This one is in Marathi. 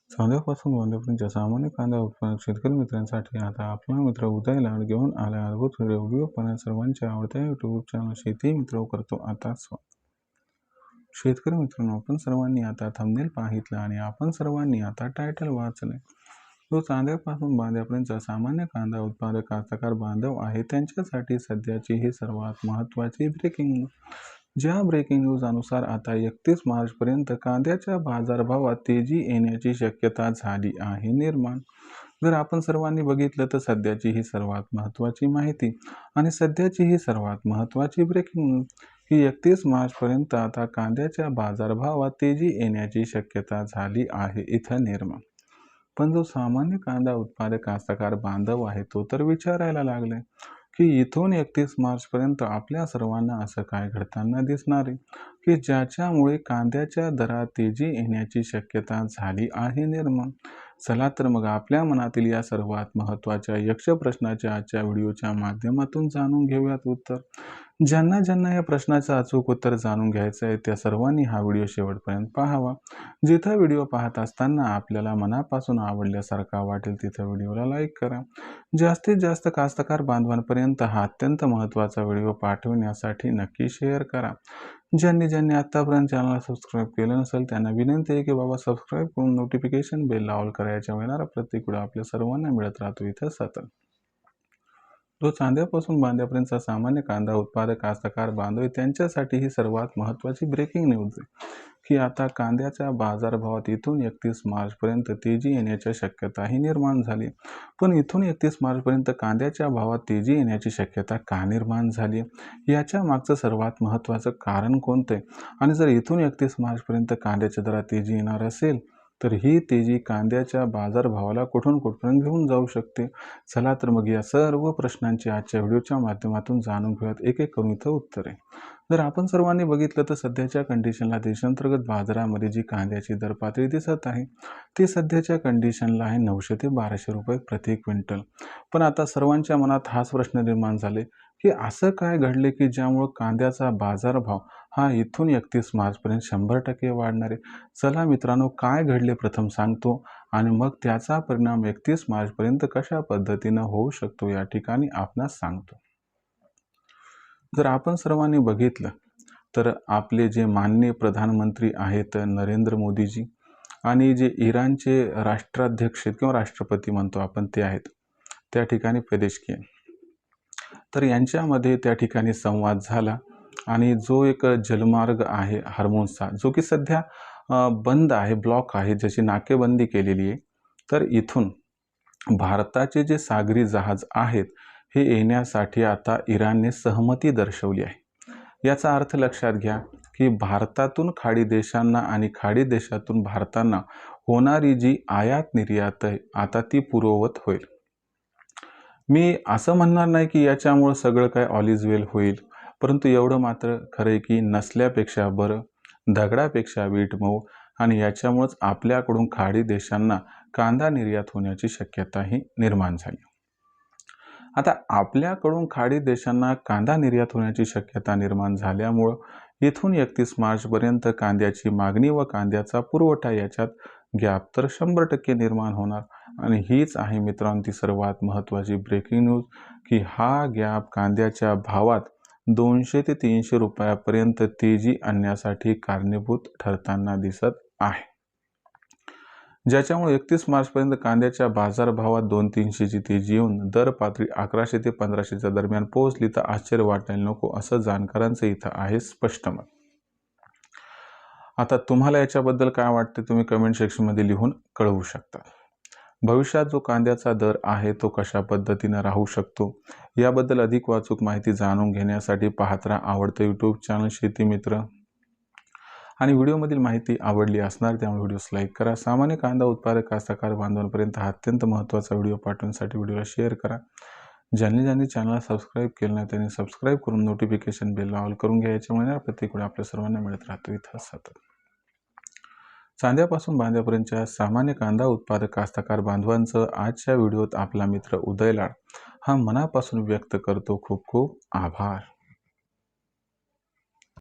चांद्यापासून गोंद्यापर्यंतच्या सामान्य कांदा उत्पादक शेतकरी मित्रांसाठी आता आपला मित्र उदय लाड घेऊन आला अद्भुत व्हिडिओ पाहण्यात सर्वांच्या आवडत्या यूट्यूब चॅनल शेती मित्र करतो आता शेतकरी मित्रांनो, आपण सर्वांनी आता थंबनेल पाहितलं आणि आपण सर्वांनी आता टायटल वाचले। जो चांद्यापासून बांद्यापर्यंतचा सामान्य कांदा उत्पादक कास्तकार बांधव आहे त्यांच्यासाठी सध्याची ही सर्वात महत्त्वाची ब्रेकिंग न्यूज। ज्या ब्रेकिंग न्यूज अनुसार आता 31 मार्च पर्यंत कांद्याच्या बाजारभावात तेजी येण्याची शक्यता झाली आहे निर्माण। जर आपण सर्वांनी बघितलं तर सध्याची ही सर्वात महत्त्वाची माहिती आणि सध्याची ही सर्वात महत्त्वाची ब्रेकिंग न्यूज की 31 मार्च पर्यंत आता कांद्याच्या बाजारभावात तेजी येण्याची शक्यता झाली आहे इथं निर्माण। पण जो सामान्य कांदा उत्पादक कास्तकार बांधव आहे तो तर विचारायला लागले की इथून 31 मार्च पर्यंत आपल्या सर्वांना असं काय घडताना दिसणार आहे की ज्याच्यामुळे कांद्याच्या दरात तेजी येण्याची शक्यता झाली आहे निर्माण। चला तर मग आपल्या मनातील या सर्वात महत्त्वाच्या यक्ष प्रश्नाच्या आजच्या व्हिडिओच्या माध्यमातून जाणून घेऊयात उत्तर। ज्यांना या प्रश्नाचं अचूक उत्तर जाणून घ्यायचं आहे त्या सर्वांनी हा व्हिडिओ शेवटपर्यंत पाहावा। जिथं व्हिडिओ पाहत असताना आपल्याला मनापासून आवडल्यासारखा वाटेल तिथं व्हिडिओला लाईक करा। जास्तीत जास्त कास्तकार बांधवांपर्यंत हा अत्यंत महत्त्वाचा व्हिडिओ पाठवण्यासाठी नक्की शेअर करा। ज्यांनी आतापर्यंत चॅनलला सबस्क्राईब केलं नसेल त्यांना विनंती आहे की बाबा सबस्क्राईब करून नोटिफिकेशन बेल ऑल करायच्या येणारा प्रत्येक व्हिडिओ आपल्या सर्वांना मिळत राहतो इथं सतत। जो चांद्यापासून बांद्यापर्यंतचा सामान्य कांदा उत्पादक कास्तकार बांधव त्यांच्यासाठी ही सर्वात महत्त्वाची ब्रेकिंग न्यूज आहे की आता कांद्याच्या बाजारभावात इथून 31 मार्च पर्यंत तेजी येण्याची शक्यताही निर्माण झाली। पण इथून 31 मार्च पर्यंत कांद्याच्या भावात तेजी येण्याची शक्यता का निर्माण झाली याच्या मागचं सर्वात महत्त्वाचं कारण कोणते आणि जर इथून 31 मार्च पर्यंत कांद्याच्या दरात तेजी येणार असेल तर ही तेजी कांद्याच्या बाजारभावाला कुठून घेऊन जाऊ शकते। चला तर मग या सर्व प्रश्नांची आजच्या व्हिडिओच्या माध्यमातून जाणून घेऊयात एक एक करून इथं उत्तरे। जर आपण सर्वांनी बघितलं तर सध्याच्या कंडिशनला देशांतर्गत बाजारामध्ये जी कांद्याची दर पातळी दिसत आहे ती सध्याच्या कंडिशनला आहे 900 ते 1200 रुपये प्रति क्विंटल। पण आता सर्वांच्या मनात हाच प्रश्न निर्माण झाले की असं काय घडले की ज्यामुळे कांद्याचा बाजारभाव हा इथून 31 मार्च पर्यंत 100% वाढणार आहे। चला मित्रांनो, काय घडले प्रथम सांगतो आणि मग त्याचा परिणाम 31 मार्च पर्यंत कशा पद्धतीने होऊ शकतो या ठिकाणी आपणास सांगतो। जर आपण सर्वांनी बघितलं तर आपले जे माननीय प्रधानमंत्री आहेत नरेंद्र मोदीजी आणि जे इराणचे राष्ट्राध्यक्ष किंवा राष्ट्रपती म्हणतो आपण ते आहेत त्या ठिकाणी पेजेशकियान, तर यांच्यामध्ये त्या ठिकाणी संवाद झाला आणि जो एक जलमार्ग आहे हॉर्मुझचा जो की सध्या बंद आहे, ब्लॉक आहे, ज्याची नाकेबंदी केलेली आहे, तर इथून भारताचे जे सागरी जहाज आहेत हे येण्यासाठी आता इराणने सहमती दर्शवली आहे। याचा अर्थ लक्षात घ्या की भारतातून खाडी देशांना आणि खाडी देशातून भारतांना होणारी जी आयात निर्यात आहे आता ती पूर्ववत होईल। मी असं म्हणणार नाही की याच्यामुळे सगळं काय ऑल इज वेल होईल, परंतु एवढं मात्र खरं आहे की नसल्यापेक्षा बरं, दगडापेक्षा वीट मऊ आणि याच्यामुळेच आपल्याकडून खाडी देशांना कांदा निर्यात होण्याची शक्यताही निर्माण झाली। आता आपल्याकडून खाडी देशांना कांदा निर्यात होण्याची शक्यता निर्माण झाल्यामुळं इथून 31 मार्च पर्यंत कांद्याची मागणी व कांद्याचा पुरवठा याच्यात गॅप तर 100% निर्माण होणार आणि हीच आहे मित्रांनो ती सर्वात महत्त्वाची ब्रेकिंग न्यूज की हा गॅप कांद्याच्या भावात 200 ते 300 रुपयापर्यंत तेजी आणण्यासाठी कारणीभूत ठरताना दिसत आहे। ज्याच्यामुळे 31 मार्च पर्यंत कांद्याच्या बाजारभावात 200-300ची तेजी येऊन दर पातळी 1100 ते 1500च्या दरम्यान पोहोचली तर आश्चर्य वाटायला नको असं जाणकारांचं इथं आहे स्पष्ट मत। आता तुम्हाला याच्याबद्दल काय वाटते तुम्ही कमेंट सेक्शनमध्ये लिहून कळवू शकता। भविष्यात जो कांद्याचा दर आहे तो कशा पद्धतीने राहू शकतो याबद्दल अधिक वाचूक माहिती जाणून घेण्यासाठी पाहत राहा आवडतं यूट्यूब चॅनल शेती मित्र आणि व्हिडिओमधील माहिती आवडली असणार त्यामुळे व्हिडिओस लाईक करा। सामान्य कांदा उत्पादक कास्तकार बांधवांपर्यंत हा अत्यंत महत्त्वाचा व्हिडिओ पाठवण्यासाठी व्हिडिओला शेअर करा। ज्यांनी चॅनलला सबस्क्राईब केलं नाही त्यांनी सबस्क्राईब करून नोटिफिकेशन बेल ऑल करून घ्या, याच्यामुळे प्रत्येक व्हिडिओ आपल्या सर्वांना मिळत राहतो इथं सतत। चांद्यापासून बांद्यापर्यंतच्या सामान्य कांदा उत्पादक कास्तकार बांधवांचं आजच्या व्हिडिओत आपला मित्र उदय लाड हा मनापासून व्यक्त करतो खूप खूप आभार।